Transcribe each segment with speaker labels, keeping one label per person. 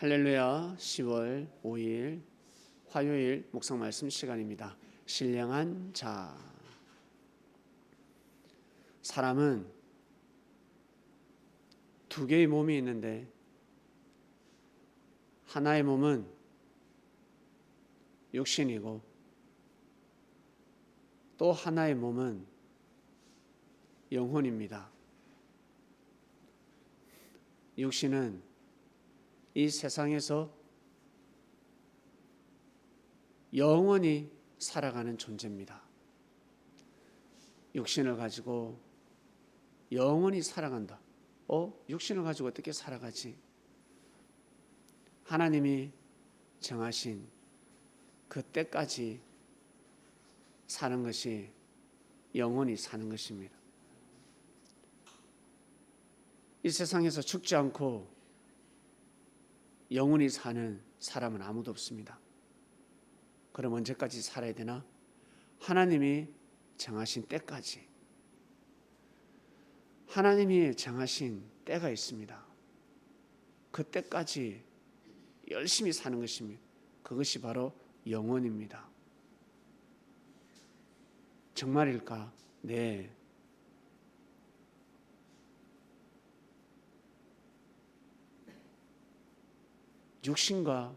Speaker 1: 할렐루야. 10월 5일 화요일 묵상 말씀 시간입니다. 신령한 자. 사람은 두 개의 몸이 있는데 하나의 몸은 육신이고 또 하나의 몸은 영혼입니다. 육신은 이 세상에서 영원히 살아가는 존재입니다. 육신을 가지고 영원히 살아간다. 육신을 가지고 어떻게 살아가지? 하나님이 정하신 그 때까지 사는 것이 영원히 사는 것입니다. 이 세상에서 죽지 않고 영원히 사는 사람은 아무도 없습니다. 그럼 언제까지 살아야 되나? 하나님이 정하신 때까지. 하나님이 정하신 때가 있습니다. 그 때까지 열심히 사는 것입니다. 그것이 바로 영원입니다. 정말일까? 네. 육신과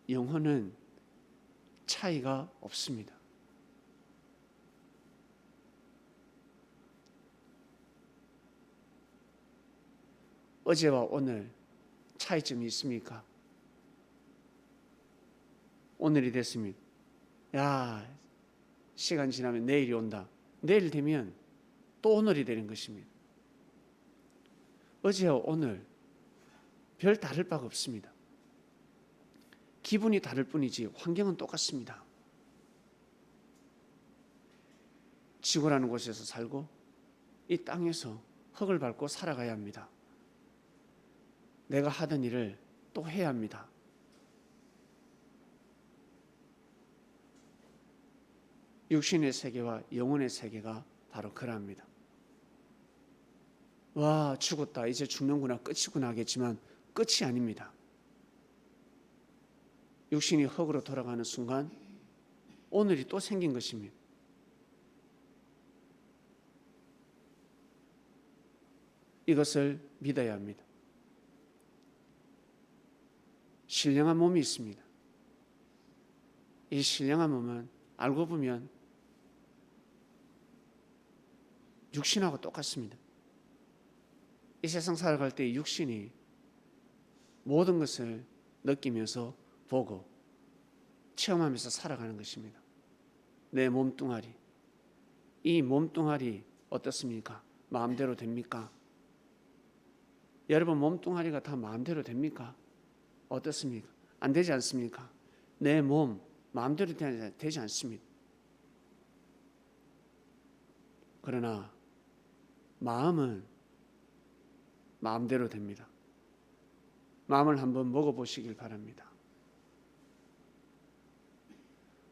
Speaker 1: 영혼은 차이가 없습니다. 어제와 오늘 차이점이 있습니까? 오늘이 됐습니다. 시간 지나면 내일이 온다. 내일 되면 또 오늘이 되는 것입니다. 어제와 오늘 별 다를 바가 없습니다. 기분이 다를 뿐이지 환경은 똑같습니다. 지구라는 곳에서 살고 이 땅에서 흙을 밟고 살아가야 합니다. 내가 하던 일을 또 해야 합니다. 육신의 세계와 영혼의 세계가 바로 그러합니다. 죽었다. 이제 죽는구나. 끝이구나 하겠지만 끝이 아닙니다. 육신이 흙으로 돌아가는 순간 오늘이 또 생긴 것입니다. 이것을 믿어야 합니다. 신령한 몸이 있습니다. 이 신령한 몸은 알고 보면 육신하고 똑같습니다. 이 세상 살아갈 때 육신이 모든 것을 느끼면서 보고 체험하면서 살아가는 것입니다. 내 몸뚱아리. 이 몸뚱아리 어떻습니까? 마음대로 됩니까? 여러분 몸뚱아리가 다 마음대로 됩니까? 어떻습니까? 안 되지 않습니까? 내 몸 마음대로 되지 않습니다. 그러나 마음은 마음대로 됩니다. 마음을 한번 먹어보시길 바랍니다.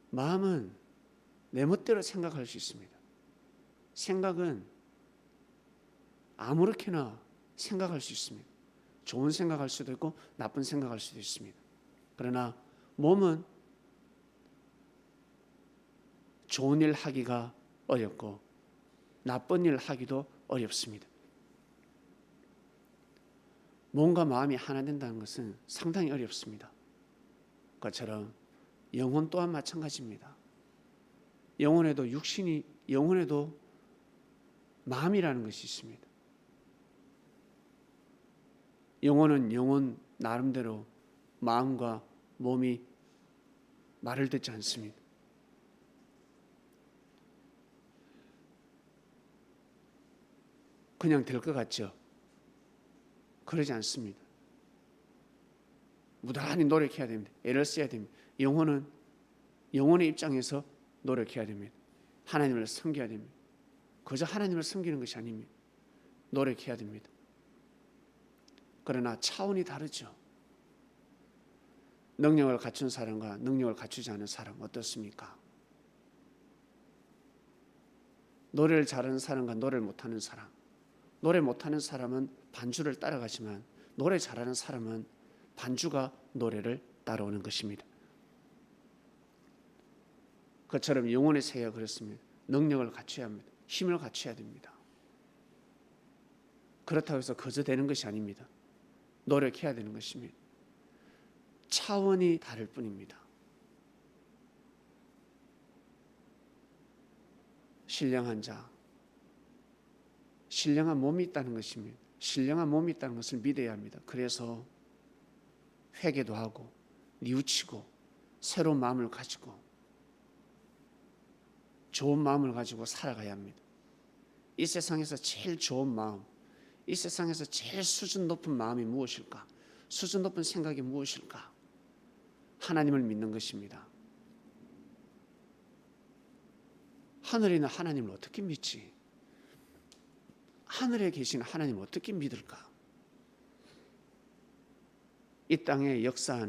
Speaker 1: 마음은 내 멋대로 생각할 수 있습니다. 생각은 아무렇게나 생각할 수 있습니다. 좋은 생각할 수도 있고 나쁜 생각할 수도 있습니다. 그러나 몸은 좋은 일 하기가 어렵고 나쁜 일 하기도 어렵습니다. 몸과 마음이 하나 된다는 것은 상당히 어렵습니다. 그것처럼 영혼 또한 마찬가지입니다. 영혼에도 마음이라는 것이 있습니다. 영혼은 영혼 나름대로 마음과 몸이 말을 듣지 않습니다. 그냥 될 것 같죠? 그러지 않습니다. 무단히 노력해야 됩니다. 애를 써야 됩니다. 영혼의 입장에서 노력해야 됩니다. 하나님을 섬겨야 됩니다. 그저 하나님을 섬기는 것이 아닙니다. 노력해야 됩니다. 그러나 차원이 다르죠. 능력을 갖춘 사람과 능력을 갖추지 않은 사람 어떻습니까? 노래를 잘하는 사람과 노래를 못하는 사람. 노래 못하는 사람은 반주를 따라가지만 노래 잘하는 사람은 반주가 노래를 따라오는 것입니다. 그처럼 영혼의 세계가 그렇습니다. 능력을 갖춰야 합니다. 힘을 갖춰야 됩니다. 그렇다고 해서 거저 되는 것이 아닙니다. 노력해야 되는 것입니다. 차원이 다를 뿐입니다. 신령한 자, 신령한 몸이 있다는 것입니다. 신령한 몸이 있다는 것을 믿어야 합니다. 그래서 회개도 하고 뉘우치고 새로운 마음을 가지고 좋은 마음을 가지고 살아가야 합니다. 이 세상에서 제일 좋은 마음, 이 세상에서 제일 수준 높은 마음이 무엇일까? 수준 높은 생각이 무엇일까? 하나님을 믿는 것입니다. 하늘에 있는 하나님을 어떻게 믿지? 하늘에 계신 하나님을 어떻게 믿을까? 이 땅에 역사가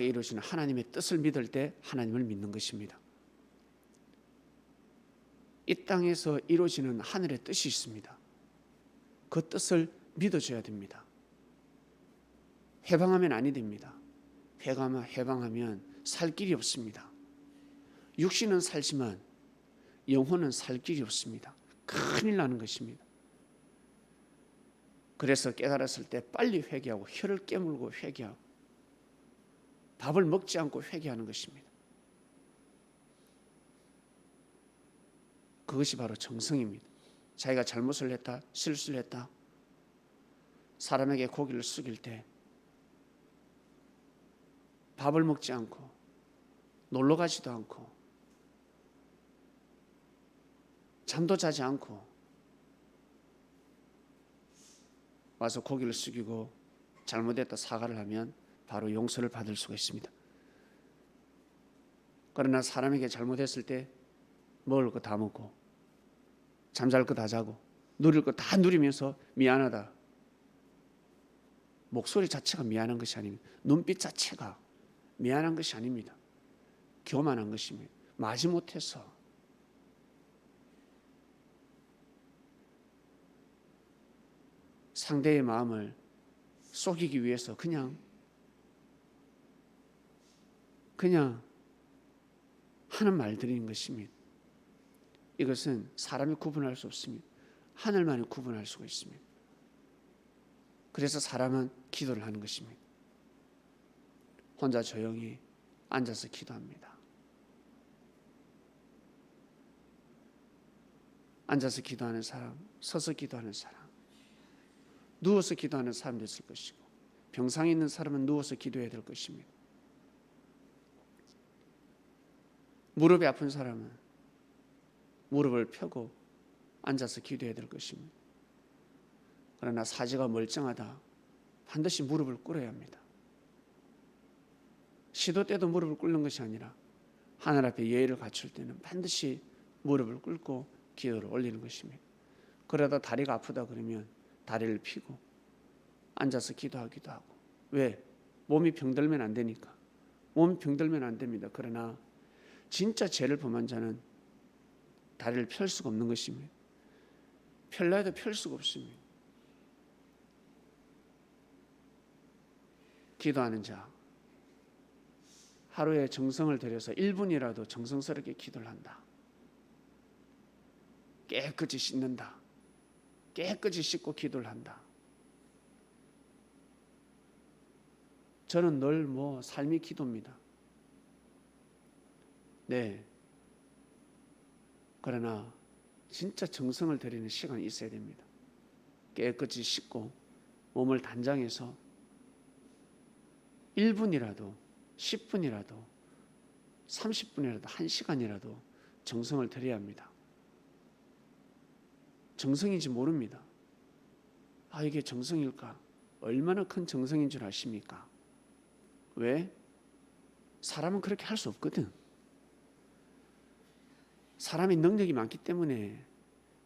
Speaker 1: 이루어지는 하나님의 뜻을 믿을 때 하나님을 믿는 것입니다. 이 땅에서 이루어지는 하늘의 뜻이 있습니다. 그 뜻을 믿어줘야 됩니다. 해방하면 아니 됩니다. 해방하면 살 길이 없습니다. 육신은 살지만 영혼은 살 길이 없습니다. 큰일 나는 것입니다. 그래서 깨달았을 때 빨리 회개하고 혀를 깨물고 회개하고 밥을 먹지 않고 회개하는 것입니다. 그것이 바로 정성입니다. 자기가 잘못을 했다, 실수를 했다, 사람에게 고개를 숙일 때 밥을 먹지 않고 놀러 가지도 않고 잠도 자지 않고 와서 고개를 숙이고 잘못했다 사과를 하면 바로 용서를 받을 수가 있습니다. 그러나 사람에게 잘못했을 때 먹을 거 다 먹고 잠잘 거 다 자고 누릴 거 다 누리면서 미안하다. 목소리 자체가 미안한 것이 아닙니다. 눈빛 자체가 미안한 것이 아닙니다. 교만한 것입니다. 마지못해서 상대의 마음을 속이기 위해서 그냥 하는 말들인 것입니다. 이것은 사람이 구분할 수 없습니다. 하늘만이 구분할 수가 있습니다. 그래서 사람은 기도를 하는 것입니다. 혼자 조용히 앉아서 기도합니다. 앉아서 기도하는 사람, 서서 기도하는 사람, 누워서 기도하는 사람도 있을 것이고 병상에 있는 사람은 누워서 기도해야 될 것입니다. 무릎이 아픈 사람은 무릎을 펴고 앉아서 기도해야 될 것입니다. 그러나 사지가 멀쩡하다, 반드시 무릎을 꿇어야 합니다. 시도 때도 무릎을 꿇는 것이 아니라 하늘 앞에 예의를 갖출 때는 반드시 무릎을 꿇고 기도를 올리는 것입니다. 그러다 다리가 아프다 그러면 다리를 펴고 앉아서 기도하기도 하고. 왜? 몸이 병들면 안 되니까. 몸이 병들면 안 됩니다. 그러나 진짜 죄를 범한 자는 다리를 펼 수가 없는 것입니다. 펼라 해도 펼 수가 없습니다. 기도하는 자, 하루에 정성을 들여서 1분이라도 정성스럽게 기도를 한다. 깨끗이 씻는다. 깨끗이 씻고 기도를 한다. 저는 늘 삶이 기도입니다. 네. 그러나 진짜 정성을 들이는 시간이 있어야 됩니다. 깨끗이 씻고 몸을 단장해서 1분이라도 10분이라도 30분이라도 1시간이라도 정성을 들여야 합니다. 정성인지 모릅니다. 이게 정성일까? 얼마나 큰 정성인 줄 아십니까? 왜? 사람은 그렇게 할 수 없거든. 사람이 능력이 많기 때문에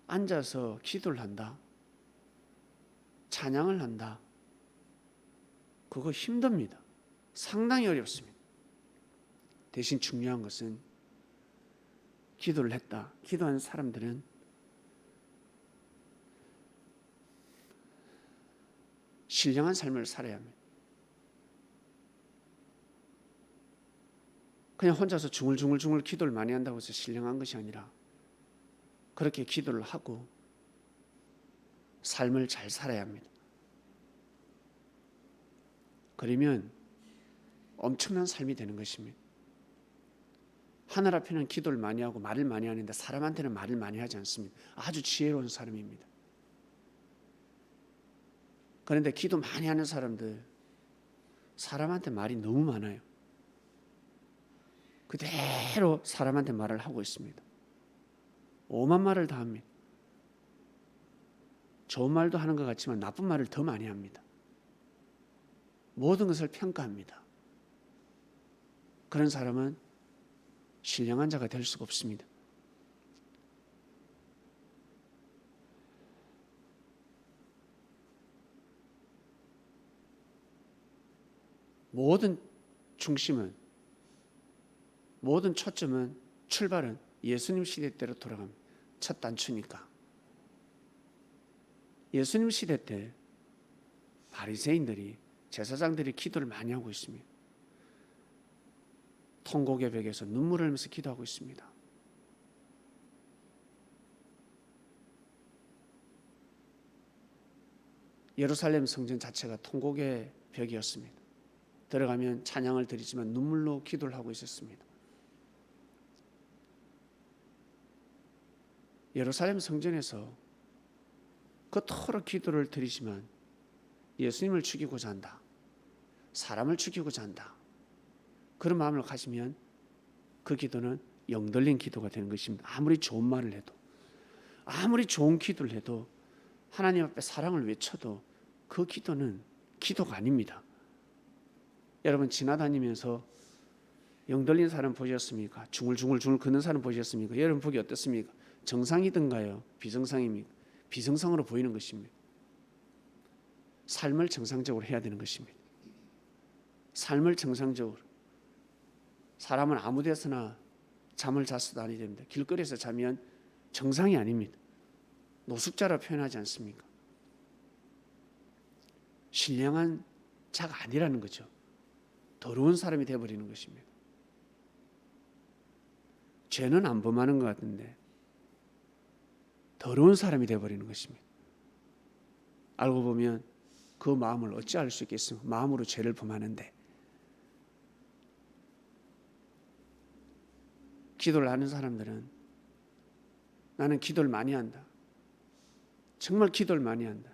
Speaker 1: 앉아서 기도를 한다, 찬양을 한다, 그거 힘듭니다. 상당히 어렵습니다. 대신 중요한 것은 기도를 했다. 기도하는 사람들은 신령한 삶을 살아야 합니다. 그냥 혼자서 중얼중얼 기도를 많이 한다고 해서 신령한 것이 아니라 그렇게 기도를 하고 삶을 잘 살아야 합니다. 그러면 엄청난 삶이 되는 것입니다. 하늘 앞에는 기도를 많이 하고 말을 많이 하는데 사람한테는 말을 많이 하지 않습니다. 아주 지혜로운 사람입니다. 그런데 기도 많이 하는 사람들, 사람한테 말이 너무 많아요. 그대로 사람한테 말을 하고 있습니다. 오만 말을 다 합니다. 좋은 말도 하는 것 같지만 나쁜 말을 더 많이 합니다. 모든 것을 평가합니다. 그런 사람은 신령한 자가 될 수가 없습니다. 모든 중심은, 모든 초점은, 출발은 예수님 시대 때로 돌아갑니다. 첫 단추니까. 예수님 시대 때 바리새인들이, 제사장들이 기도를 많이 하고 있습니다. 통곡의 벽에서 눈물을 흘리면서 기도하고 있습니다. 예루살렘 성전 자체가 통곡의 벽이었습니다. 들어가면 찬양을 드리지만 눈물로 기도를 하고 있었습니다. 예루살렘 성전에서 그토록 기도를 드리지만 예수님을 죽이고자 한다, 사람을 죽이고자 한다, 그런 마음을 가지면 그 기도는 영들린 기도가 되는 것입니다. 아무리 좋은 말을 해도, 아무리 좋은 기도를 해도, 하나님 앞에 사랑을 외쳐도 그 기도는 기도가 아닙니다. 여러분 지나다니면서 영들린 사람 보셨습니까? 중얼중얼 걷는 사람 보셨습니까? 여러분 보기 어떻습니까? 정상이든가요? 비정상입니까? 비정상으로 보이는 것입니다. 삶을 정상적으로 해야 되는 것입니다. 삶을 정상적으로. 사람은 아무 데서나 잠을 자서도 아니 됩니다. 길거리에서 자면 정상이 아닙니다. 노숙자라 표현하지 않습니까? 신령한 자가 아니라는 거죠. 더러운 사람이 되어버리는 것입니다. 죄는 안 범하는 것 같은데 더러운 사람이 되어버리는 것입니다. 알고 보면 그 마음을 어찌 알 수 있겠습니까? 마음으로 죄를 범하는데. 기도를 하는 사람들은 나는 기도를 많이 한다, 정말 기도를 많이 한다,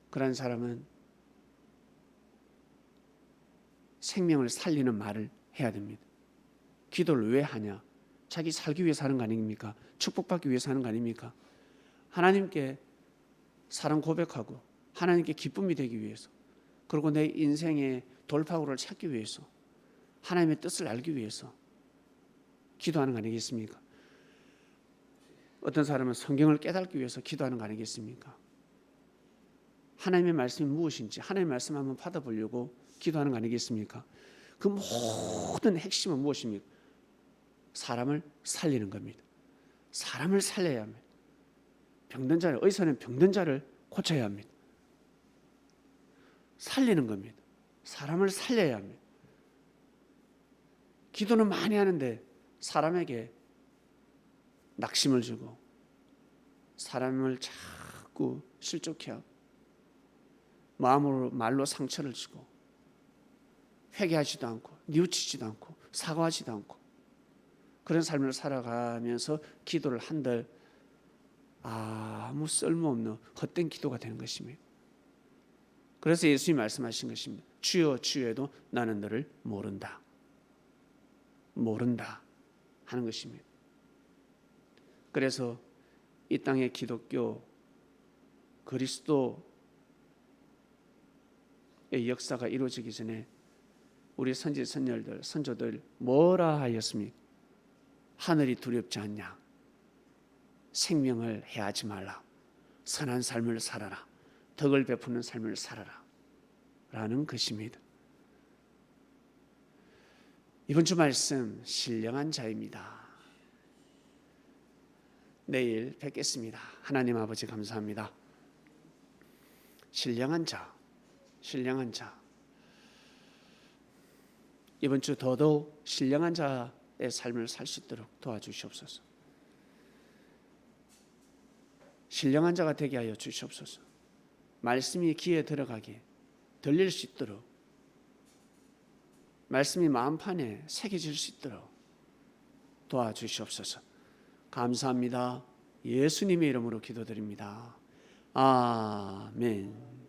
Speaker 1: 그런 사람은 생명을 살리는 말을 해야 됩니다. 기도를 왜 하냐? 자기 살기 위해서 하는 거 아닙니까? 축복받기 위해서 하는 거 아닙니까? 하나님께 사랑 고백하고 하나님께 기쁨이 되기 위해서, 그리고 내 인생의 돌파구를 찾기 위해서, 하나님의 뜻을 알기 위해서 기도하는 거 아니겠습니까? 어떤 사람은 성경을 깨닫기 위해서 기도하는 거 아니겠습니까? 하나님의 말씀이 무엇인지 하나님의 말씀 한번 받아보려고 기도하는 거 아니겠습니까? 그 모든 핵심은 무엇입니까? 사람을 살리는 겁니다. 사람을 살려야 합니다. 병든 자를, 의사는 병든 자를 고쳐야 합니다. 살리는 겁니다. 사람을 살려야 합니다. 기도는 많이 하는데 사람에게 낙심을 주고 사람을 자꾸 실족해 하고 마음으로, 말로 상처를 주고 회개하지도 않고 뉘우치지도 않고 사과하지도 않고 그런 삶을 살아가면서 기도를 한들 아무 쓸모없는 헛된 기도가 되는 것입니다. 그래서 예수님이 말씀하신 것입니다. 주여 주여도 나는 너를 모른다. 모른다 하는 것입니다. 그래서 이 땅의 기독교 그리스도의 역사가 이루어지기 전에 우리 선지 선열들 선조들 뭐라 하였습니까? 하늘이 두렵지 않냐? 생명을 해하지 말라. 선한 삶을 살아라. 덕을 베푸는 삶을 살아라. 라는 것입니다. 이번 주 말씀 신령한 자입니다. 내일 뵙겠습니다. 하나님 아버지 감사합니다. 신령한 자, 신령한 자. 이번 주 더더욱 신령한 자의 삶을 살 수 있도록 도와주시옵소서. 신령한 자가 되게 하여 주시옵소서. 말씀이 귀에 들어가게 들릴 수 있도록, 말씀이 마음판에 새겨질 수 있도록 도와주시옵소서. 감사합니다. 예수님의 이름으로 기도드립니다. 아멘.